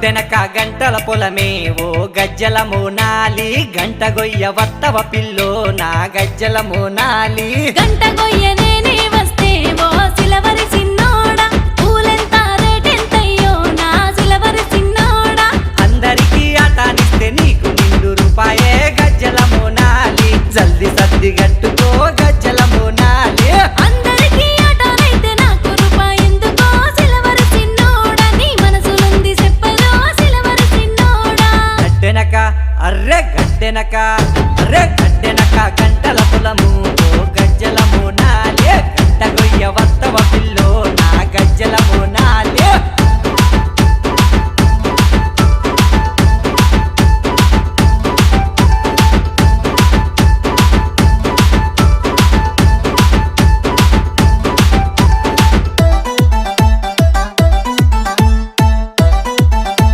గద్దెనక గంటల పొలమే ఓ గజ్జల మోనాలి గంట గొయ్య వత్తవ పిల్లో నా గజ్జల మోనాలి గంట గొయ్యనే వస్తే ఓ సిలవరి చిన్నోడా పూలెంత రేటెంతయ్యో నా సిలవరి చిన్నోడా అందరికీ ఆటానిస్తే నీకు ₹100 గజ్జల మోనాలి జల్ది సర్ది గట్టుకో గజ్జల మోనాలి అందరికీ ఆటనైతే నాకు రూపాయెందుకో సిలవరి చిన్నోడా నీ మనసులుంది చెప్పలో సిలవరి చిన్నోడా గడ్డెనక అర్రె గడ్డెనక